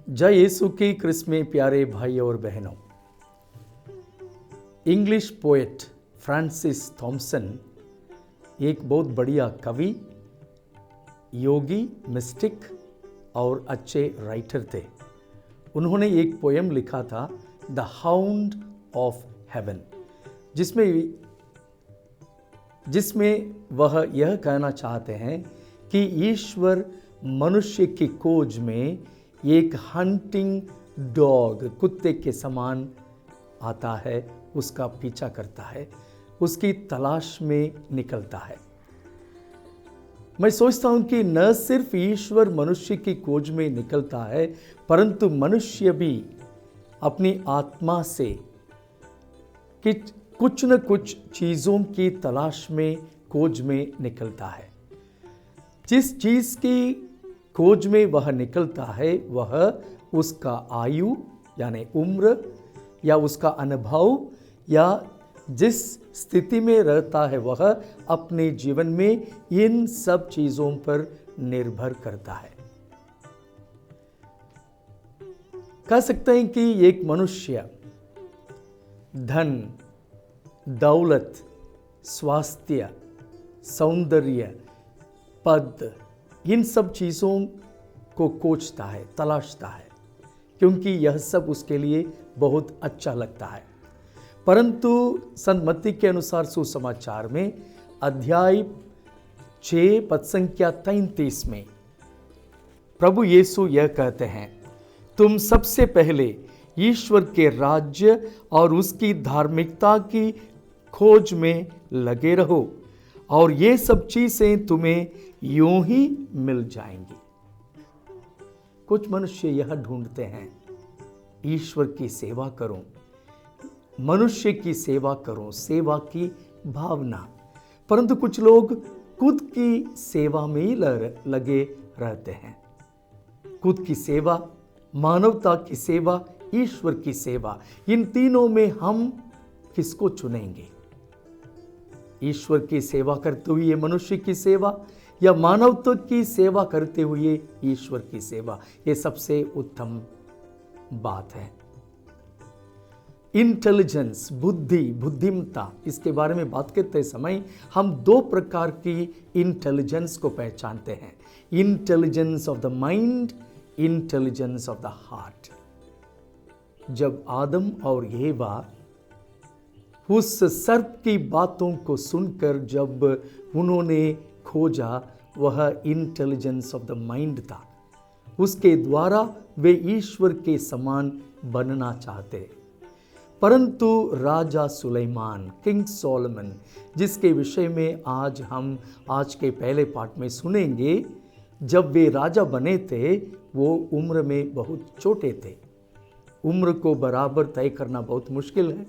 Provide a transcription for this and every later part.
जय यीशु की क्रिस्त में प्यारे भाई और बहनों। इंग्लिश पोएट फ्रांसिस थॉमसन एक बहुत बढ़िया कवि, योगी, मिस्टिक और अच्छे राइटर थे। उन्होंने एक पोएम लिखा था द हाउंड ऑफ हेवन, जिसमें वह यह कहना चाहते हैं कि ईश्वर मनुष्य की खोज में एक हंटिंग डॉग, कुत्ते के समान आता है, उसका पीछा करता है, उसकी तलाश में निकलता है। मैं सोचता हूं कि न सिर्फ ईश्वर मनुष्य की खोज में निकलता है, परंतु मनुष्य भी अपनी आत्मा से कुछ न कुछ चीज़ों की तलाश में, खोज में निकलता है। जिस चीज़ की खोज में वह निकलता है, वह उसका आयु यानी उम्र या उसका अनुभव या जिस स्थिति में रहता है, वह अपने जीवन में इन सब चीज़ों पर निर्भर करता है। कह सकते हैं कि एक मनुष्य धन, दौलत, स्वास्थ्य, सौंदर्य, पद, इन सब चीज़ों को खोजता है, तलाशता है, क्योंकि यह सब उसके लिए बहुत अच्छा लगता है। परंतु संत मत्ती के अनुसार सुसमाचार में अध्याय 6 पद संख्या 33 में प्रभु यीशु यह कहते हैं, तुम सबसे पहले ईश्वर के राज्य और उसकी धार्मिकता की खोज में लगे रहो और ये सब चीजें तुम्हें यूं ही मिल जाएंगी। कुछ मनुष्य यह ढूंढते हैं, ईश्वर की सेवा करो, मनुष्य की सेवा करो, सेवा की भावना, परंतु कुछ लोग खुद की सेवा में ही लगे रहते हैं। खुद की सेवा, मानवता की सेवा, ईश्वर की सेवा, इन तीनों में हम किसको चुनेंगे? ईश्वर की सेवा करते हुए मनुष्य की सेवा या मानवता की सेवा करते हुए ईश्वर की सेवा, ये सबसे उत्तम बात है। इंटेलिजेंस, बुद्धि, बुद्धिमत्ता, इसके बारे में बात करते समय हम दो प्रकार की इंटेलिजेंस को पहचानते हैं। Intelligence of the mind, intelligence of the heart. जब आदम और येवा उस सर्प की बातों को सुनकर जब उन्होंने खोजा, वह इंटेलिजेंस ऑफ द माइंड था। उसके द्वारा वे ईश्वर के समान बनना चाहते। परंतु राजा सुलेमान, किंग सोलोमन, जिसके विषय में आज हम आज के पहले पाठ में सुनेंगे, जब वे राजा बने थे, वो उम्र में बहुत छोटे थे। उम्र को बराबर तय करना बहुत मुश्किल है,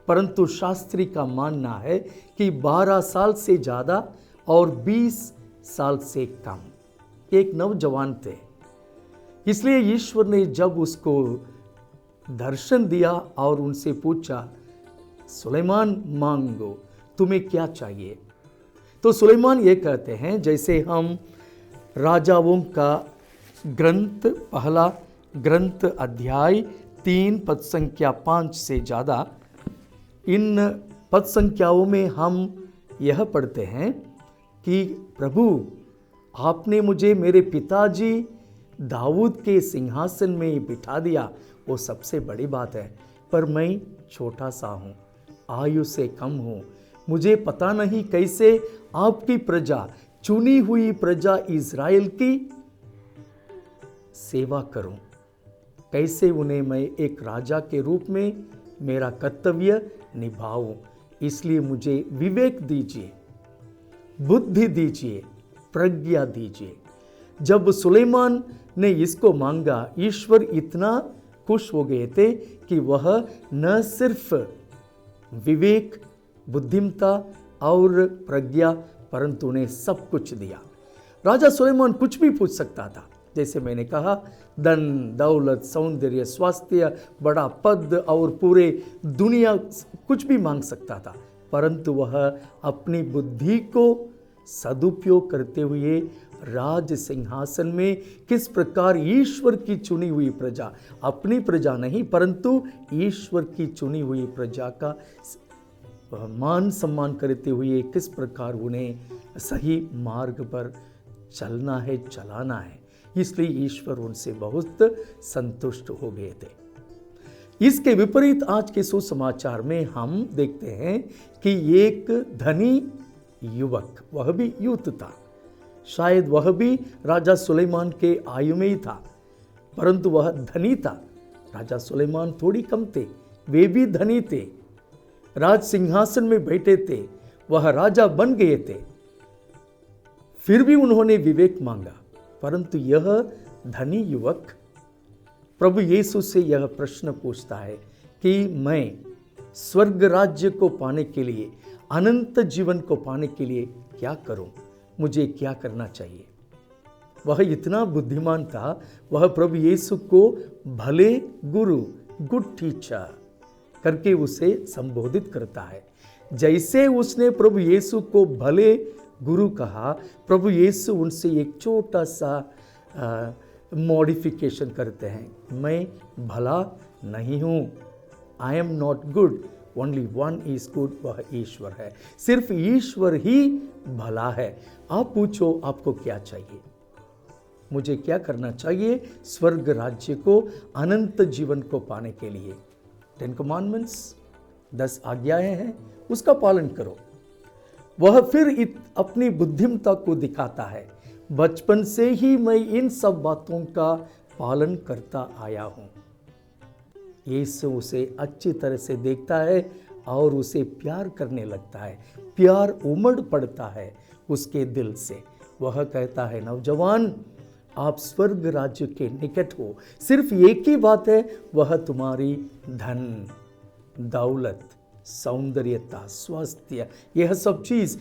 परंतु शास्त्री का मानना है कि 12 साल से ज़्यादा और 20 साल से कम एक नौजवान थे। इसलिए ईश्वर ने जब उसको दर्शन दिया और उनसे पूछा, सुलेमान मांगो, तुम्हें क्या चाहिए? तो सुलेमान ये कहते हैं, जैसे हम राजाओं का ग्रंथ, पहला ग्रंथ अध्याय 3 पद संख्या 5 से ज़्यादा, इन पद संख्याओं में हम यह पढ़ते हैं कि प्रभु, आपने मुझे मेरे पिताजी दाऊद के सिंहासन में बिठा दिया, वो सबसे बड़ी बात है, पर मैं छोटा सा हूँ, आयु से कम हूँ। मुझे पता नहीं कैसे आपकी प्रजा, चुनी हुई प्रजा इज़राइल की सेवा करूं, कैसे उन्हें मैं एक राजा के रूप में मेरा कर्तव्य निभाऊं। इसलिए मुझे विवेक दीजिए, बुद्धि दीजिए, प्रज्ञा दीजिए। जब सुलेमान ने इसको मांगा, ईश्वर इतना खुश हो गए थे कि वह न सिर्फ विवेक, बुद्धिमता और प्रज्ञा, परंतु उन्हें सब कुछ दिया। राजा सुलेमान कुछ भी पूछ सकता था, जैसे मैंने कहा, धन, दौलत, सौंदर्य, स्वास्थ्य, बड़ा पद और पूरे दुनिया कुछ भी मांग सकता था, परंतु वह अपनी बुद्धि को सदुपयोग करते हुए राज सिंहासन में किस प्रकार ईश्वर की चुनी हुई प्रजा, अपनी प्रजा नहीं परंतु ईश्वर की चुनी हुई प्रजा का मान सम्मान करते हुए किस प्रकार उन्हें सही मार्ग पर चलना है, चलाना है, इसलिए ईश्वर उनसे बहुत संतुष्ट हो गए थे। इसके विपरीत आज के सुसमाचार में हम देखते हैं कि एक धनी युवक, वह भी यूथ था, शायद वह भी राजा सुलेमान के आयु में ही था, परंतु वह धनी था। राजा सुलेमान थोड़ी कम थे, वे भी धनी थे, राज सिंहासन में बैठे थे, वह राजा बन गए थे, फिर भी उन्होंने विवेक मांगा। परंतु यह धनी युवक प्रभु यीशु से यह प्रश्न पूछता है कि मैं स्वर्ग राज्य को पाने के लिए, अनंत जीवन को पाने के लिए क्या करूं, मुझे क्या करना चाहिए। वह इतना बुद्धिमान था, वह प्रभु यीशु को भले गुरु, गुड टीचर करके उसे संबोधित करता है। जैसे उसने प्रभु यीशु को भले गुरु कहा, प्रभु यीशु उनसे एक छोटा सा मॉडिफिकेशन करते हैं, मैं भला नहीं हूँ, I am not good, only one is good, वह ईश्वर है, सिर्फ ईश्वर ही भला है। आप पूछो आपको क्या चाहिए, मुझे क्या करना चाहिए स्वर्ग राज्य को, अनंत जीवन को पाने के लिए। 10 कमांडमेंट्स, 10 आज्ञाएं हैं, उसका पालन करो। वह फिर अपनी बुद्धिमता को दिखाता है, बचपन से ही मैं इन सब बातों का पालन करता आया हूं। यीशु उसे अच्छी तरह से देखता है और उसे प्यार करने लगता है, प्यार उमड़ पड़ता है उसके दिल से। वह कहता है, नौजवान, आप स्वर्ग राज्य के निकट हो, सिर्फ एक ही बात है, वह तुम्हारी धन, दौलत, सौंदर्यता, स्वास्थ्य, यह सब चीज,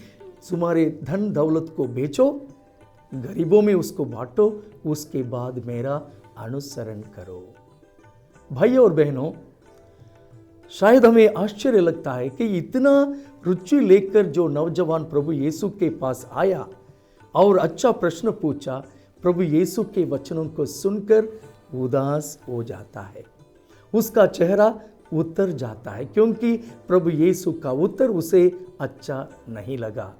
तुम्हारे धन दौलत को बेचो, गरीबों में उसको बांटो, उसके बाद मेरा अनुसरण करो। भाई और बहनों, शायद हमें आश्चर्य लगता है कि इतना रुचि लेकर जो नौजवान प्रभु यीशु के पास आया और अच्छा प्रश्न पूछा, प्रभु यीशु के वचनों को सुनकर उदास हो जाता है, उसका चेहरा उतर जाता है, क्योंकि प्रभु यीशु का उत्तर उसे अच्छा नहीं लगा।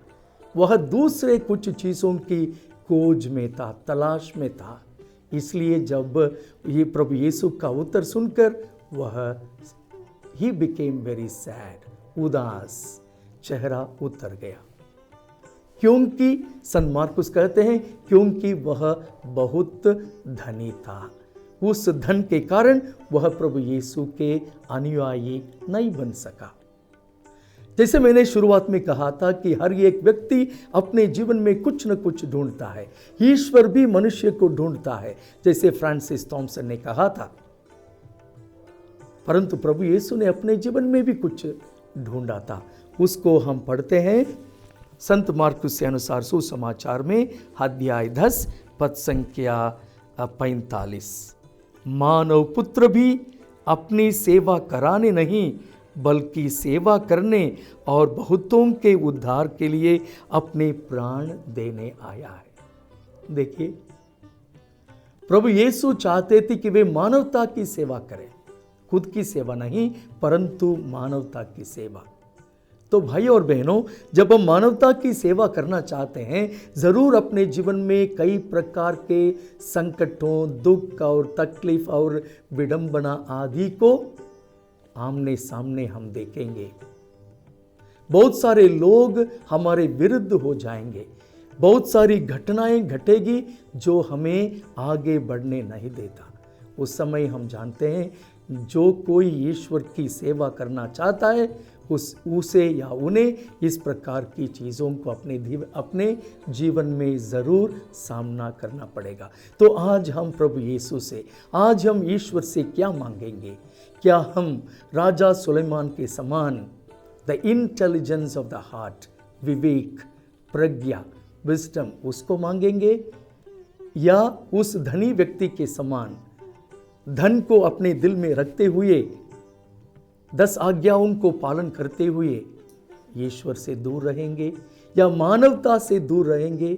वह दूसरे कुछ चीज़ों की खोज में था, तलाश में था। इसलिए जब ये प्रभु यीशु का उत्तर सुनकर वह ही बिकेम वेरी सैड, उदास, चेहरा उतर गया। क्योंकि संत मार्कुस कहते हैं, क्योंकि वह बहुत धनी था, उस धन के कारण वह प्रभु यीशु के अनुयायी नहीं बन सका। जैसे मैंने शुरुआत में कहा था कि हर एक व्यक्ति अपने जीवन में कुछ न कुछ ढूंढता है, ईश्वर भी मनुष्य को ढूंढता है, जैसे फ्रांसिस थॉमसन ने कहा था। परंतु प्रभु यीशु ने अपने जीवन में भी कुछ ढूंढा था, उसको हम पढ़ते हैं संत मार्कुस के अनुसार सुसमाचार में अध्याय 10 पद संख्या 45। मानव पुत्र भी अपनी सेवा कराने नहीं बल्कि सेवा करने और बहुतों के उद्धार के लिए अपने प्राण देने आया है। देखिए, प्रभु यीशु चाहते थे कि वे मानवता की सेवा करें, खुद की सेवा नहीं परंतु मानवता की सेवा। तो भाई और बहनों, जब हम मानवता की सेवा करना चाहते हैं, जरूर अपने जीवन में कई प्रकार के संकटों, दुख और तकलीफ और विडंबना आदि को आमने सामने हम देखेंगे। बहुत सारे लोग हमारे विरुद्ध हो जाएंगे, बहुत सारी घटनाएं घटेगी जो हमें आगे बढ़ने नहीं देता। उस समय हम जानते हैं, जो कोई ईश्वर की सेवा करना चाहता है उसे या उन्हें इस प्रकार की चीज़ों को अपने जीवन में ज़रूर सामना करना पड़ेगा। तो आज हम प्रभु यीशु से, आज हम ईश्वर से क्या मांगेंगे? क्या हम राजा सुलेमान के समान the intelligence of the heart, Vivek, Pragya, wisdom उसको मांगेंगे, या उस धनी व्यक्ति के समान धन को अपने दिल में रखते हुए 10 आज्ञाओं को पालन करते हुए ईश्वर से दूर रहेंगे या मानवता से दूर रहेंगे?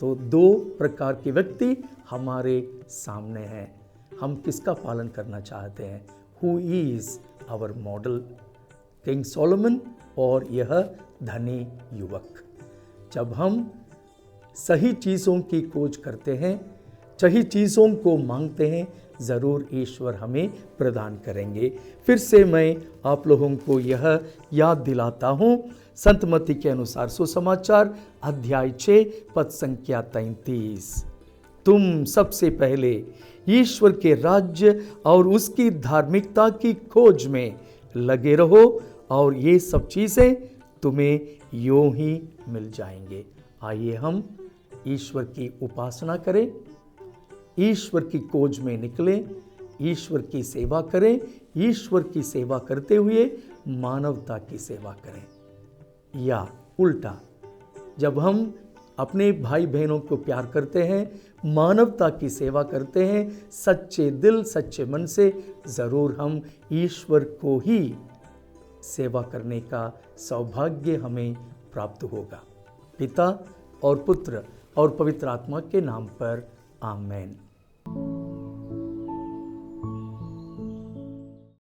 तो 2 प्रकार के व्यक्ति हमारे सामने हैं। हम किसका पालन करना चाहते हैं? Who is our model, king Solomon और यह धनी युवक? जब हम सही चीज़ों की खोज करते हैं, सही चीज़ों को मांगते हैं, ज़रूर ईश्वर हमें प्रदान करेंगे। फिर से मैं आप लोगों को यह याद दिलाता हूँ, संत मत्ती के अनुसार सुसमाचार अध्याय 6 पद संख्या 33, तुम सबसे पहले ईश्वर के राज्य और उसकी धार्मिकता की खोज में लगे रहो और ये सब चीज़ें तुम्हें यूं ही मिल जाएंगे। आइए हम ईश्वर की उपासना करें, ईश्वर की खोज में निकलें, ईश्वर की सेवा करें, ईश्वर की सेवा करते हुए मानवता की सेवा करें। या उल्टा, जब हम अपने भाई बहनों को प्यार करते हैं, मानवता की सेवा करते हैं, सच्चे दिल सच्चे मन से, ज़रूर हम ईश्वर को ही सेवा करने का सौभाग्य हमें प्राप्त होगा। पिता और पुत्र और पवित्र आत्मा के नाम पर आमेन।